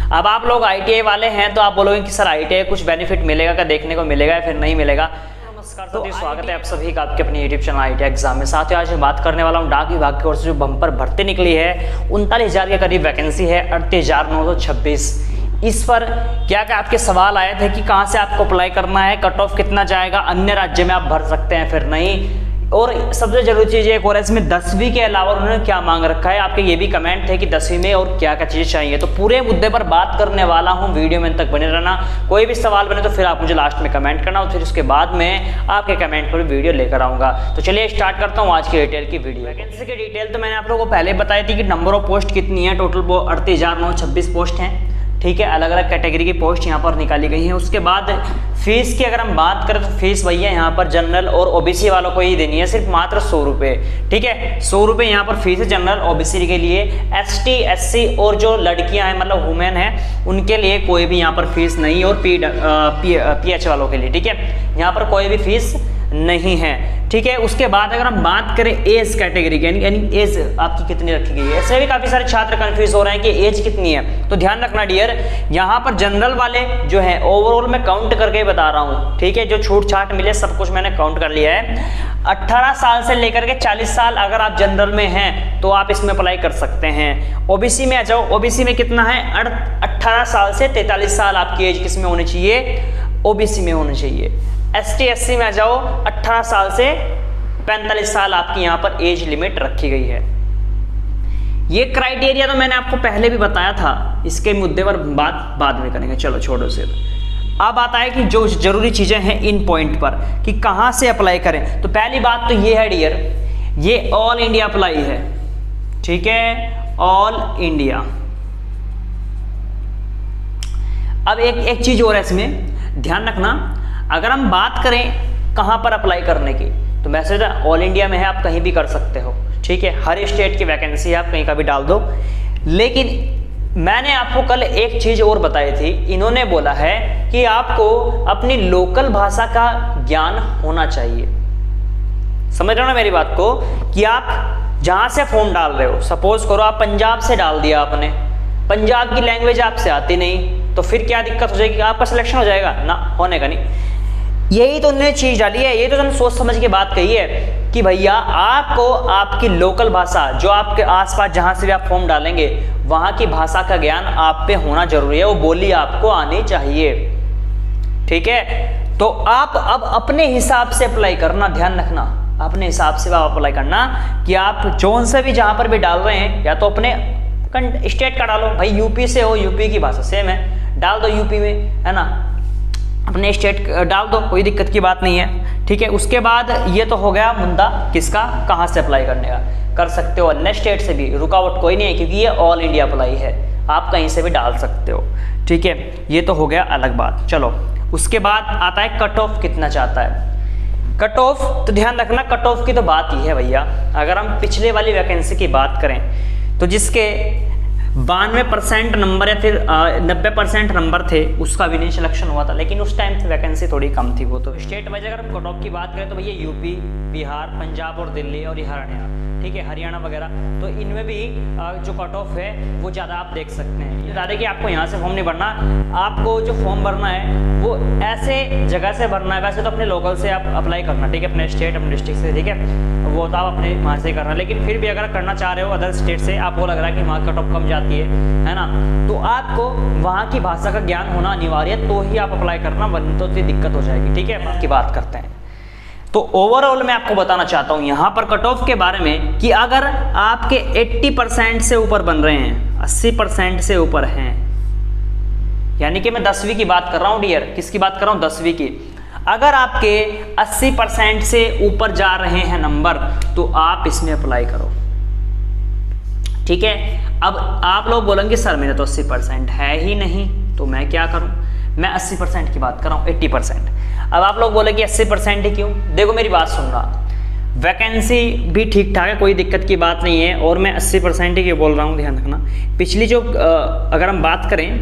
अब आप लोग ITI वाले हैं तो आप बोलोगे कि सर ITI कुछ बेनिफिट मिलेगा क्या, देखने को मिलेगा या फिर नहीं मिलेगा। नमस्कार साथियों, स्वागत है आप सभी का आपके अपने यूट्यूब चैनल ITI एग्जाम में। साथियों आज मैं बात करने वाला हूँ डाक विभाग की ओर से जो बम्पर भर्ती निकली है, 39,000 के करीब वैकेंसी है, 38,926। इस पर क्या क्या आपके सवाल आए थे कि कहाँ से आपको अप्लाई करना है, कट ऑफ कितना जाएगा, अन्य राज्य में आप भर सकते हैं फिर नहीं, और सबसे जरूरी चीज़ एक और इसमें 10वीं के अलावा उन्होंने क्या मांग रखा है। आपके ये भी कमेंट थे कि 10वीं में और क्या क्या चीज़ चाहिए, तो पूरे मुद्दे पर बात करने वाला हूँ, वीडियो में तक बने रहना। कोई भी सवाल बने तो फिर आप मुझे लास्ट में कमेंट करना और फिर उसके बाद में आपके कमेंट पर वीडियो लेकर आऊँगा। तो चलिए स्टार्ट करता हूँ आज की डिटेल की वीडियो। वैकेंसी की डिटेल तो मैंने आप लोगों को पहले बताई थी कि नंबर ऑफ पोस्ट कितनी है, टोटल 38,926 पोस्ट हैं, ठीक है। अलग अलग कैटेगरी की पोस्ट यहाँ पर निकाली गई हैं। उसके बाद फीस की अगर हम बात करें तो फीस वही है, यहाँ पर जनरल और OBC वालों को ही देनी है, सिर्फ मात्र 100 रुपये, ठीक है। 100 रुपये यहाँ पर फीस है जनरल OBC के लिए। ST SC और जो लड़कियाँ हैं मतलब वुमेन हैं उनके लिए कोई भी यहाँ पर फीस नहीं, और PH वालों के लिए, ठीक है, यहाँ पर कोई भी फीस नहीं है, ठीक है। उसके बाद अगर हम बात करें एज कैटेगरी की, यानी एज आपकी कितनी रखी गई है, ऐसे भी काफी सारे छात्र कंफ्यूज हो रहे हैं कि एज कितनी है। तो ध्यान रखना डियर, यहाँ पर जनरल वाले जो है ओवरऑल मैं काउंट करके बता रहा हूँ, ठीक है। जो छूट छाट मिले सब कुछ मैंने काउंट कर लिया है। 18 साल से लेकर के 40 साल अगर आप जनरल में हैं तो आप इसमें अप्लाई कर सकते हैं। OBC में आ जाओ, OBC में कितना है, 18 साल से 43 साल आपकी एज किसमें होनी चाहिए, OBC में होनी चाहिए। ST SC में आ जाओ, 18 साल से 45 साल आपकी यहाँ पर एज लिमिट रखी गई है। ये क्राइटेरिया तो मैंने आपको पहले भी बताया था, इसके मुद्दे पर बात बाद में करेंगे, चलो छोड़ो से। अब आता है कि जो जरूरी चीजें हैं इन पॉइंट पर कि कहाँ से अप्लाई करें। तो पहली बात तो ये है डियर, ये ऑल इंडिया अप्लाई है, ठीक है, ऑल इंडिया। अब एक चीज और है इसमें ध्यान रखना, अगर हम बात करें कहाँ पर अप्लाई करने की, तो मैसेज ऑल इंडिया में है, आप कहीं भी कर सकते हो, ठीक है। हर स्टेट की वैकेंसी है, आप कहीं का भी डाल दो। लेकिन मैंने आपको कल एक चीज और बताई थी, इन्होंने बोला है कि आपको अपनी लोकल भाषा का ज्ञान होना चाहिए। समझ रहे हो ना मेरी बात को, कि आप जहां से फॉर्म डाल रहे हो, सपोज करो आप पंजाब से डाल दिया आपने, पंजाब की लैंग्वेज आपसे आती नहीं, तो फिर क्या दिक्कत हो जाएगी, आपका सिलेक्शन हो जाएगा ना, होने का नहीं। यही तो उन्होंने चीज डाली है, ये तो उन्होंने सोच समझ के बात कही है कि भैया आपको आपकी लोकल भाषा, जो आपके आसपास जहां से भी आप फॉर्म डालेंगे वहां की भाषा का ज्ञान आप पे होना जरूरी है, वो बोली आपको आनी चाहिए, ठीक है। तो आप अब अपने हिसाब से अप्लाई करना, ध्यान रखना, अपने हिसाब से आप अप्लाई करना कि आप जोन से भी जहां पर भी डाल रहे हैं, या तो अपने स्टेट का डालो, भाई यूपी से हो, यूपी की भाषा सेम है, डाल दो यूपी में, है ना, अपने स्टेट डाल दो, कोई दिक्कत की बात नहीं है, ठीक है। उसके बाद ये तो हो गया मुद्दा किसका, कहाँ से अप्लाई करने का, कर सकते हो अन्य स्टेट से भी, रुकावट कोई नहीं है, क्योंकि ये ऑल इंडिया अप्लाई है, आप कहीं से भी डाल सकते हो, ठीक है। ये तो हो गया अलग बात। चलो उसके बाद आता है कट ऑफ कितना चाहता है। कट ऑफ तो ध्यान रखना, कट ऑफ की तो बात ही है भैया, अगर हम पिछले वाली वैकेंसी की बात करें तो जिसके 92% नंबर या फिर 90% नंबर थे, उसका भी नहीं सिलेक्शन हुआ था, लेकिन उस टाइम वैकेंसी थोड़ी कम थी। वो तो स्टेट वाइज अगर हम कट ऑफ की बात करें तो भैया यूपी, बिहार, पंजाब और दिल्ली और हरियाणा, ठीक है, हरियाणा वगैरह, तो इनमें भी जो कट ऑफ है वो ज़्यादा आप देख सकते हैं। ये ज़्यादा कि आपको यहाँ से फॉर्म नहीं भरना, आपको जो फॉर्म भरना है वो ऐसे जगह से भरना है। वैसे तो अपने लोकल से आप अप्लाई करना, ठीक है, अपने स्टेट, अपने डिस्ट्रिक्ट से, ठीक है, वो तो आप अपने वहाँ से करना। लेकिन फिर भी अगर करना चाह रहे हो अदर स्टेट से, आपको लग रहा है कि वहाँ कट ऑफ कम जाती है ना, तो आपको वहाँ की भाषा का ज्ञान होना अनिवार्य है, तो ही आप अप्लाई करना, वरना तो दिक्कत हो जाएगी, ठीक है। बात की बात करते हैं तो ओवरऑल मैं आपको बताना चाहता हूं यहाँ पर कट ऑफ के बारे में कि अगर आपके 80% से ऊपर बन रहे हैं, 80% से ऊपर हैं, यानी कि मैं 10वीं की बात कर रहा हूं डियर, किसकी बात कर रहा हूं, 10वीं की। अगर आपके 80% से ऊपर जा रहे हैं नंबर, तो आप इसमें अप्लाई करो, ठीक है। अब आप लोग बोलेंगे सर मेरा तो 80% है ही नहीं, तो मैं क्या करूं, मैं 80% की बात कर रहा हूं, 80%। अब आप लोग बोले कि 80% ही क्यों, देखो मेरी बात सुनना, वैकेंसी भी ठीक ठाक है, कोई दिक्कत की बात नहीं है, और मैं 80% ही क्यों बोल रहा हूँ, ध्यान रखना। पिछली जो अगर हम बात करें,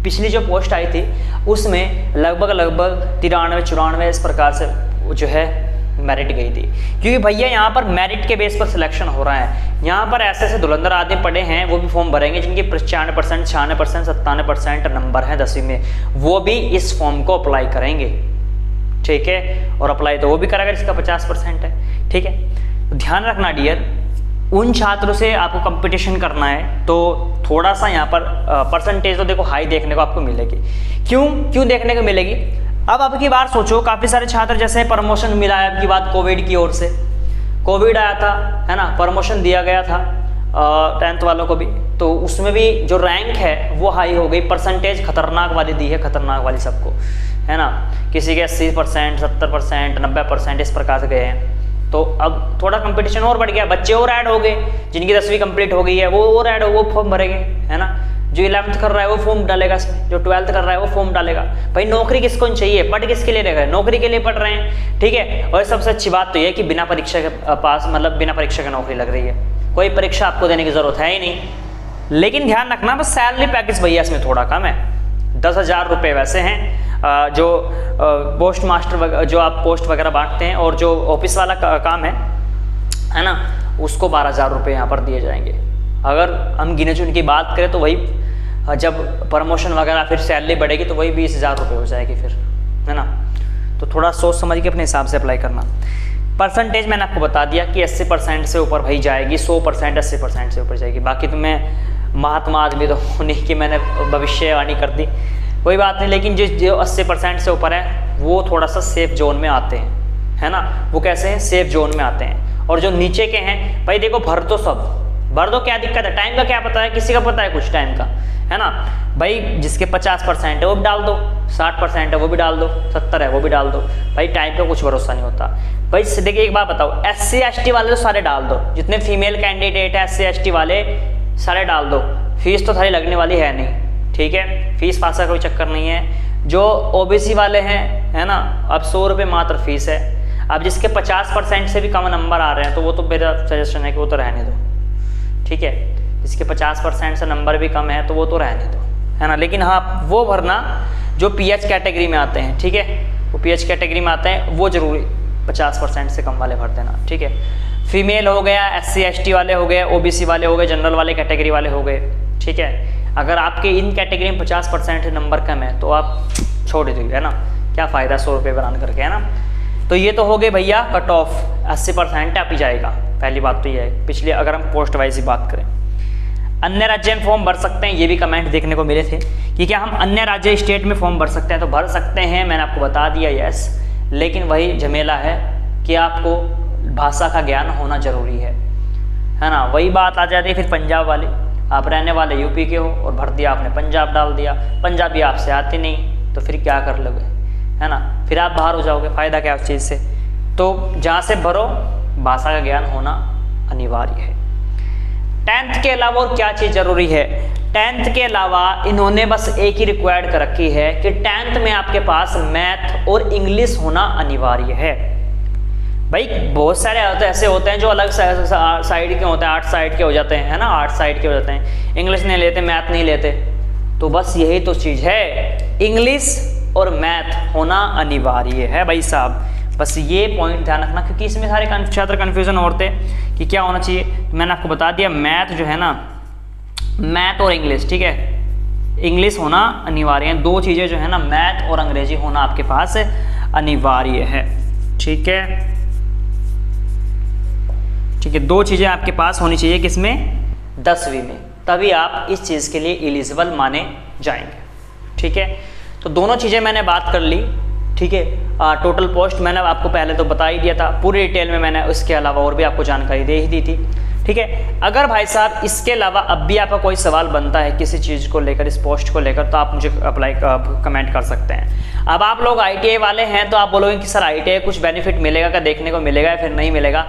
पिछली जो पोस्ट आई थी उसमें लगभग 93-94 इस प्रकार से जो है मेरिट गई थी, क्योंकि भैया यहाँ पर मेरिट के बेस पर सिलेक्शन हो रहा है। यहाँ पर ऐसे ऐसे धुरंधर आदमी पड़े हैं, वो भी फॉर्म भरेंगे जिनके 95%, 96%, 97% नंबर हैं 10वीं में, वो भी इस फॉर्म को अप्लाई करेंगे, ठीक है। और अप्लाई तो वो भी करेगा जिसका 50% है, ठीक है। तो ध्यान रखना डियर, उन छात्रों से आपको कंपटीशन करना है तो थोड़ा सा यहाँ पर परसेंटेज तो देखो हाई देखने को आपको मिलेगी। क्यों देखने को मिलेगी? अब आपकी बार सोचो, काफ़ी सारे छात्र जैसे प्रमोशन मिला है, आपकी बात कोविड की ओर से, कोविड आया था, है ना, प्रमोशन दिया गया था 10th वालों को भी, तो उसमें भी जो रैंक है वो हाई हो गई, परसेंटेज खतरनाक वाली दी है, खतरनाक वाली सबको, है ना। किसी के 80%, 70%, 90% इस प्रकार से गए हैं। तो अब थोड़ा कंपटीशन और बढ़ गया, बच्चे और ऐड हो गए, जिनकी 10वीं कंप्लीट हो गई है वो और ऐड हो, वो फॉर्म भरेंगे, है ना। जो 11th कर रहा है वो फॉर्म डालेगा इसमें, जो 12th कर रहा है वो फॉर्म डालेगा। भाई नौकरी किसको चाहिए, पढ़ किसके लिए रह गए, नौकरी के लिए पढ़ रहे हैं, ठीक है। और सबसे अच्छी बात तो ये है कि बिना परीक्षा के पास, मतलब बिना परीक्षा के नौकरी लग रही है, कोई परीक्षा आपको देने की जरूरत है ही नहीं। लेकिन ध्यान रखना, बस सैलरी पैकेज भैया इसमें थोड़ा कम है, 10,000 रुपये वैसे हैं जो पोस्ट मास्टर जो आप पोस्ट वगैरह बांटते हैं, और जो ऑफिस वाला काम है ना, उसको 12,000 रुपये यहाँ पर दिए जाएंगे। अगर हम गिने चुने की बात करें तो वही जब प्रमोशन वगैरह फिर सैलरी बढ़ेगी तो वही 20,000 रुपये हो जाएगी फिर, है ना। तो थोड़ा सोच समझ के अपने हिसाब से अप्लाई करना। परसेंटेज मैंने आपको बता दिया कि 80% से ऊपर भाई जाएगी, 100% 80% से ऊपर जाएगी। बाकी तो मैं महात्मा आदमी तो नहीं कि मैंने भविष्यवाणी कर दी, कोई बात नहीं। लेकिन जो 80% से ऊपर है वो थोड़ा सा सेफ जोन में आते हैं, है ना। वो कैसे हैं, सेफ जोन में आते हैं। और जो नीचे के हैं भाई देखो, भर दो, क्या दिक्कत है, टाइम का क्या पता है, किसी का पता है कुछ टाइम का, है ना। भाई जिसके 50% है वो भी डाल दो, 60% है वो भी डाल दो, 70 है वो भी डाल दो, भाई टाइम का कुछ भरोसा नहीं होता। भाई देखिए एक बात बताओ, SC ST वाले तो सारे डाल दो, जितने फीमेल कैंडिडेट है SC ST वाले सारे डाल दो, फीस तो सारी लगने वाली है नहीं, ठीक है, फीस पास का कोई चक्कर नहीं है। जो OBC वाले हैं, है ना, अब 100 रुपये मात्र फीस है। अब जिसके 50% से भी कम नंबर आ रहे हैं तो वो तो मेरा सजेशन है कि वो तो रहने दो, ठीक है। जिसके 50% से नंबर भी कम है तो वो तो रहने दो, है ना। लेकिन हाँ वो भरना जो PH कैटेगरी में आते हैं, ठीक है, वो PH कैटेगरी में आते हैं, वो जरूरी 50% से कम वाले भर देना, ठीक है। फीमेल हो गया, SC ST वाले हो गए, OBC वाले हो गए, जनरल वाले कैटेगरी वाले हो गए, ठीक है। अगर आपके इन कैटेगरी में 50% नंबर कम है तो आप छोड़ दीजिए, है ना, क्या फ़ायदा 100 रुपये बनान करके, है ना। तो ये तो हो गए भैया कट ऑफ, 80% आप ही जाएगा, पहली बात तो ये है। पिछले अगर हम पोस्ट वाइज ही बात करें, अन्य राज्य में फॉर्म भर सकते हैं, ये भी कमेंट देखने को मिले थे कि क्या हम अन्य राज्य स्टेट में फॉर्म भर सकते हैं, तो भर सकते हैं, मैंने आपको बता दिया यस। लेकिन वही झमेला है कि आपको भाषा का ज्ञान होना जरूरी है ना। वही बात आ जाती है फिर पंजाब वाले, आप रहने वाले यूपी के हो और भर दिया आपने पंजाब डाल दिया, पंजाबी आपसे आती नहीं तो फिर क्या कर लोगे, है ना, फिर आप बाहर हो जाओगे, फ़ायदा क्या उस चीज़ से। तो जहाँ से भरो भाषा का ज्ञान होना अनिवार्य है। 10th के अलावा और क्या चीज़ जरूरी है, 10th के अलावा इन्होंने बस एक ही रिक्वायर्ड कर रखी है कि 10th में आपके पास मैथ और इंग्लिश होना अनिवार्य है। भाई बहुत सारे ऐसे होते हैं जो अलग साइड के होते हैं, आर्ट साइड के हो जाते हैं, है ना, आर्ट साइड के हो जाते हैं, इंग्लिश नहीं लेते, मैथ नहीं लेते। तो बस यही तो चीज़ है, इंग्लिश और मैथ होना अनिवार्य है भाई साहब। बस ये पॉइंट ध्यान रखना, क्योंकि इसमें सारे छात्र कन्फ्यूजन होते हैं कि क्या होना चाहिए। मैंने आपको बता दिया, मैथ जो है ना, मैथ और इंग्लिश, ठीक है, इंग्लिश होना अनिवार्य है। दो चीज़ें जो है ना, मैथ और अंग्रेजी होना आपके पास अनिवार्य है, ठीक है, ठीक है। दो चीज़ें आपके पास होनी चाहिए, किसमें, 10वीं में, तभी आप इस चीज़ के लिए एलिजिबल माने जाएंगे, ठीक है। तो दोनों चीज़ें मैंने बात कर ली, ठीक है। टोटल पोस्ट मैंने आपको पहले तो बता ही दिया था, पूरी डिटेल में मैंने उसके अलावा और भी आपको जानकारी दे ही दी थी, ठीक है। अगर भाई साहब इसके अलावा अब भी आपका कोई सवाल बनता है किसी चीज़ को लेकर, इस पोस्ट को लेकर, तो आप मुझे कमेंट कर सकते हैं। अब आप लोग ITI वाले हैं तो आप बोलोगे कि सर ITI कुछ बेनिफिट मिलेगा क्या, देखने को मिलेगा या फिर नहीं मिलेगा।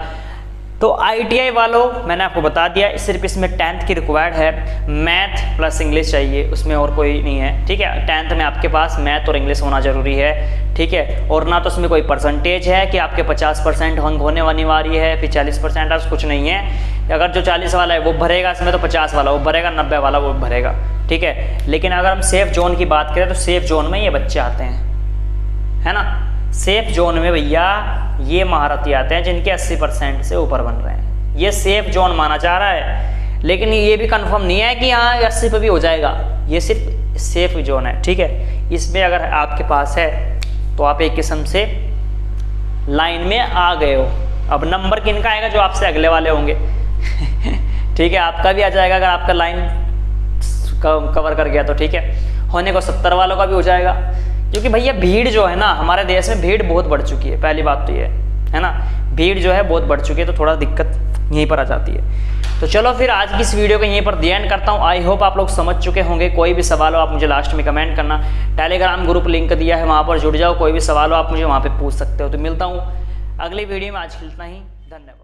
तो ITI वालों मैंने आपको बता दिया, सिर्फ इसमें 10th की रिक्वायर्ड है, मैथ प्लस इंग्लिश चाहिए, उसमें और कोई नहीं है, ठीक है। 10th में आपके पास मैथ और इंग्लिश होना जरूरी है, ठीक है। और ना तो उसमें कोई परसेंटेज है कि आपके 50% अंक होने अनिवार्य है, फिर 40% कुछ नहीं है। अगर जो 40 वाला है वो भरेगा, इसमें तो 50 वाला वो भरेगा, 90 वाला वो भरेगा, ठीक है। लेकिन अगर हम सेफ जोन की बात करें तो सेफ जोन में ये बच्चे आते हैं, है ना, सेफ जोन में भैया ये महारथी आते हैं जिनके 80% से ऊपर बन रहे हैं। ये सेफ जोन माना जा रहा है, लेकिन ये भी कंफर्म नहीं है कि हाँ 80 पे भी हो जाएगा। ये सिर्फ सेफ जोन है, ठीक है। इसमें अगर आपके पास है तो आप एक किस्म से लाइन में आ गए हो। अब नंबर किनका आएगा? जो आपसे अगले वाले होंगे ठीक है, आपका भी आ जाएगा अगर आपका लाइन कवर कर गया तो, ठीक है। होने को 70 वालों का भी हो जाएगा, क्योंकि भैया भीड़ जो है ना हमारे देश में, भीड़ बहुत बढ़ चुकी है। पहली बात तो ये है ना, भीड़ जो है बहुत बढ़ चुकी है, तो थोड़ा दिक्कत यहीं पर आ जाती है। तो चलो फिर आज की इस वीडियो को यहीं पर दी एंड करता हूँ। आई होप आप लोग समझ चुके होंगे। कोई भी सवाल हो आप मुझे लास्ट में कमेंट करना। टेलीग्राम ग्रुप लिंक दिया है, वहाँ पर जुड़ जाओ। कोई भी सवाल हो आप मुझे वहाँ पर पूछ सकते हो। तो मिलता हूँ अगली वीडियो में, आज के लिए इतना ही। धन्यवाद।